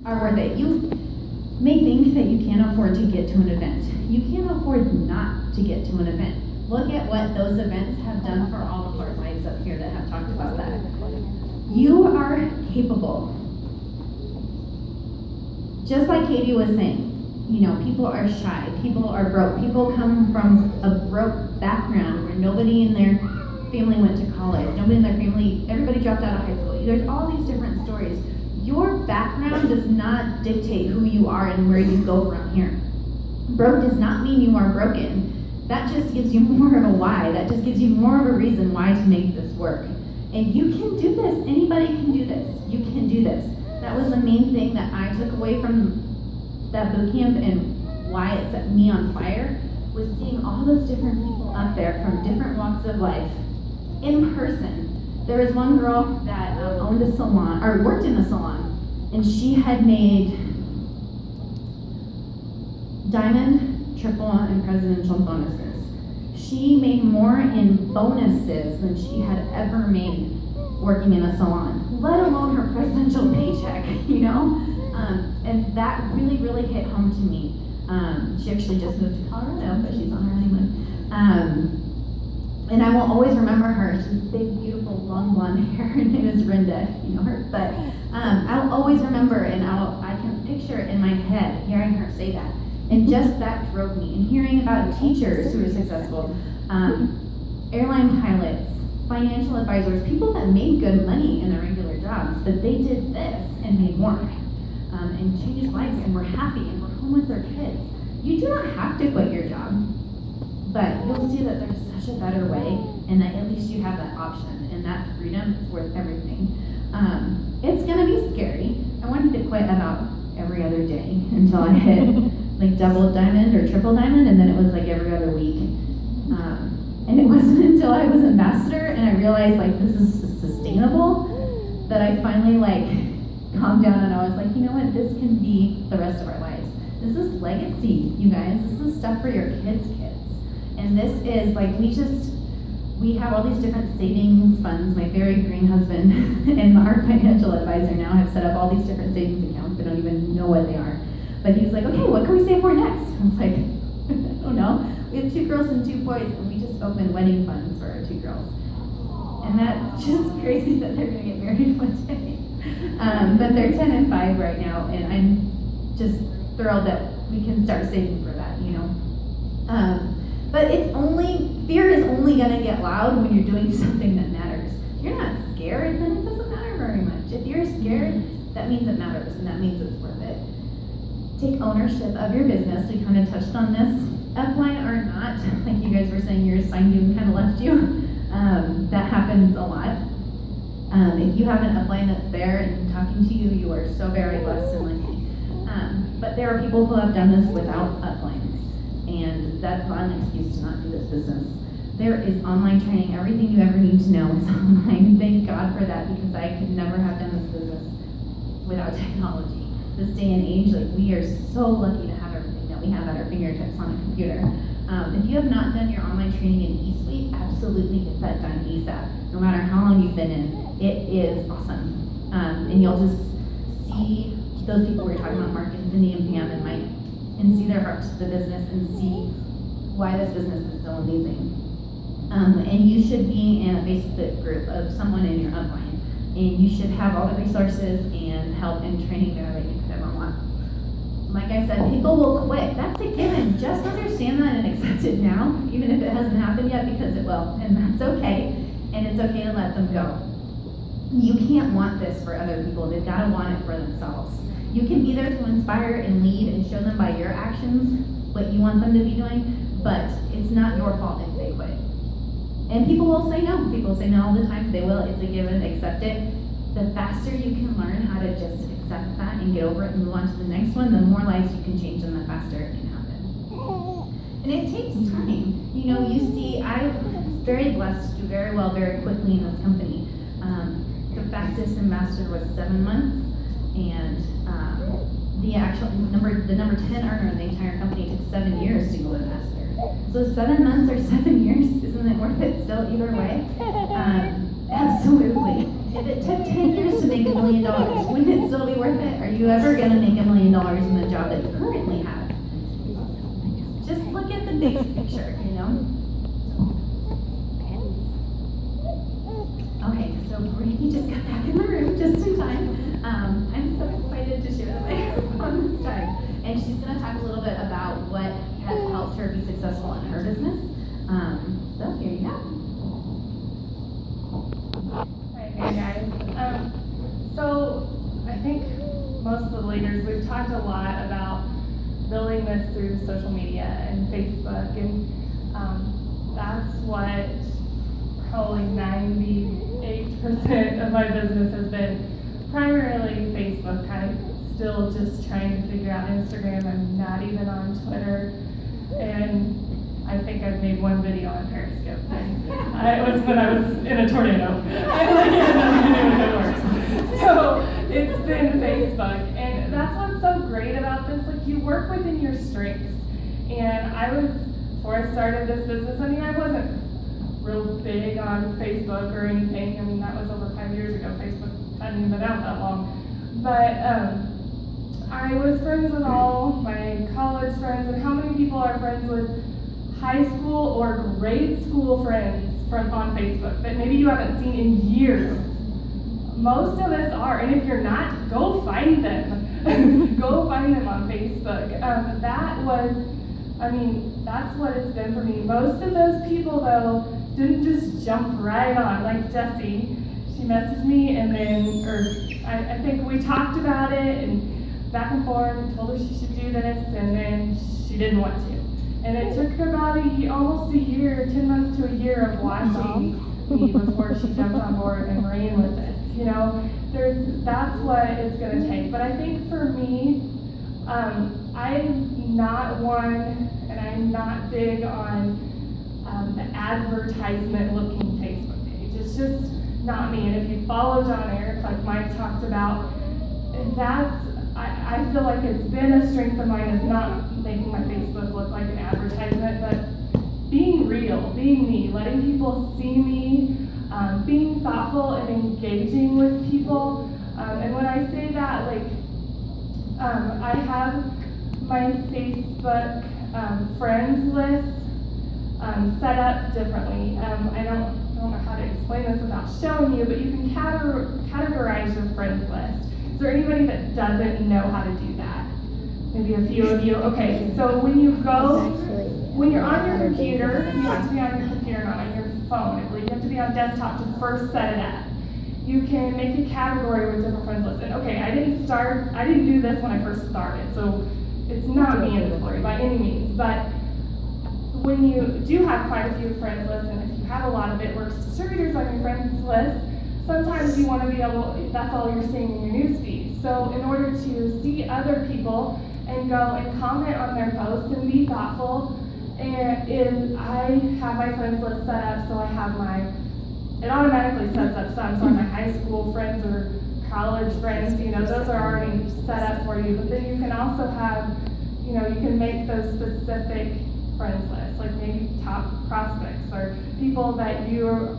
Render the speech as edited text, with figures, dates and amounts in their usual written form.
are worth it. You may think that you can't afford to get to an event. You can't afford not to get to an event. Look at what those events have done for all of our lives up here that have talked about that. You are capable. Just like Katie was saying, people are shy, people are broke, people come from a broke background where nobody in their family went to college, nobody in their family, everybody dropped out of high school. There's all these different stories. Your background does not dictate who you are and where you go from here. Broke does not mean you are broken. That just gives you more of a why. That just gives you more of a reason why to make this work. And you can do this. Anybody can do this. You can do this. That was the main thing that I took away from that boot camp and why it set me on fire, was seeing all those different people up there from different walks of life in person. There was one girl that owned a salon, or worked in a salon, and she had made diamond, triple, and presidential bonuses. She made more in bonuses than she had ever made working in a salon, let alone her presidential paycheck, and that really, really hit home to me. She actually just moved to Colorado, but she's on her honeymoon. And I will always remember her. She's big, beautiful, long blonde hair. Her name is Rinda, you know her. But I'll always remember, and I can picture it in my head, hearing her say that. And just that drove me. And hearing about teachers who were successful, airline pilots, financial advisors, people that made good money in their regular jobs, but they did this and made more, and changed lives, and were happy, and were home with their kids. You do not have to quit your job, but you'll see that there's such a better way, and that at least you have that option, and that freedom is worth everything. It's gonna be scary. I wanted to quit about every other day until I hit like double diamond or triple diamond, and then it was like every other week. And it wasn't until I was ambassador and I realized like this is sustainable that I finally like calmed down, and I was like, you know what, this can be the rest of our lives. This is legacy, you guys. This is stuff for your kids. And this is like, we have all these different savings funds. My very green husband and our financial advisor now have set up all these different savings accounts. I don't even know what they are. But he was like, okay, what can we save for next? I was like, I don't know. We have 2 girls and 2 boys, and we just opened wedding funds for our 2 girls. And that's just crazy that they're gonna get married one day. But they're 10 and 5 right now, and I'm just thrilled that we can start saving for that, But fear is only gonna get loud when you're doing something that matters. If you're not scared, then it doesn't matter very much. If you're scared, that means it matters, and that means it's worth it. Take ownership of your business. We kind of touched on this. Upline or not, like you guys were saying, yours signed you and kind of left you. That happens a lot. If you have an upline that's there and talking to you, you are so very blessed and lucky. But there are people who have done this without uplines, and that's not an excuse to not do this business. There is online training. Everything you ever need to know is online. Thank God for that, because I could never have done this business without technology. This day and age, like, we are so lucky to have everything that we have at our fingertips on a computer. If you have not done your online training in eSuite, absolutely get that done ASAP. No matter how long you've been in, it is awesome. And you'll just see those people we were talking about, Mark and Cindy and Pam and Mike, and see their hearts to the business and see why this business is so amazing. And you should be in a Facebook group of someone in your upline, and you should have all the resources and help and training there that you could ever want. Like I said, people will quit. That's a given. Just understand that and accept it now, even if it hasn't happened yet, because it will, and that's okay. And it's okay to let them go. You can't want this for other people. They've got to want it for themselves. You can be there to inspire and lead and show them by your actions what you want them to be doing, but it's not your fault if they quit. And people will say no. People say no all the time. They will. It's a given. Accept it. The faster you can learn how to just accept that and get over it and move on to the next one, the more lives you can change, and the faster it can happen. And it takes time. You see, I was very blessed to do very well very quickly in this company. The fastest ambassador was 7 months, and the number 10 earner in the entire company took 7 years to go ambassador. So 7 months or 7 years, isn't it worth it still either way? Absolutely. If it took 10 years to make $1 million, wouldn't it still be worth it? Are you ever going to make $1 million in the job that you currently have? Just look at the big picture, you know? Okay, so Brittany just got back in the room just in time. I'm so excited to share the microphone this time. And she's going to talk a little bit about what has helped her be successful in her business. So here you go. Hey guys. So I think most of the leaders, we've talked a lot about building this through social media and Facebook, and that's what probably 98% of my business has been, primarily Facebook. I'm still just trying to figure out Instagram. I'm not even on Twitter, and I think I've made one video on Periscope. And it was when I was in a tornado. So it's been Facebook, and that's what's so great about this. Like, you work within your strengths. And before I started this business, I mean, I wasn't real big on Facebook or anything. I mean, that was over 5 years ago. Facebook hadn't even been out that long. But I was friends with all my college friends, and how many people are friends with high school or grade school friends on Facebook that maybe you haven't seen in years? Most of us are, and if you're not, go find them. Go find them on Facebook. That's what it's been for me. Most of those people, though, didn't just jump right on, like Jessie. She messaged me, and then, I think we talked about it, and back and forth, and told her she should do this, and then she didn't want to. And it took her about almost a year, 10 months to a year of watching me before she jumped on board and ran with this. You know, that's what it's going to take. But I think for me, I'm not one, and I'm not big on the advertisement-looking Facebook page. It's just not me. And if you follow John Eric, like Mike talked about, I feel like it's been a strength of mine, is not making my Facebook look like an advertisement, but being real, being me, letting people see me, being thoughtful and engaging with people. And when I say that, I have my Facebook friends list set up differently. I don't know how to explain this without showing you, but you can categorize your friends list. Is there anybody that doesn't know how to do that? Maybe a few of you. Okay, so when you're on your computer, you have to be on your computer, not on your phone. I believe you have to be on desktop to first set it up. You can make a category with different friends lists. And okay, I didn't do this when I first started, so it's not mandatory by any means. But when you do have quite a few friends lists, and if you have a lot of It Works distributors on your friends list, sometimes you want to be able, that's all you're seeing in your newsfeed. So in order to see other people and go and comment on their posts and be thoughtful, and I have my friends list set up, so I have it automatically sets up some, so my high school friends or college friends, those are already set up for you. But then you can also have, you can make those specific friends lists, like maybe top prospects or people that you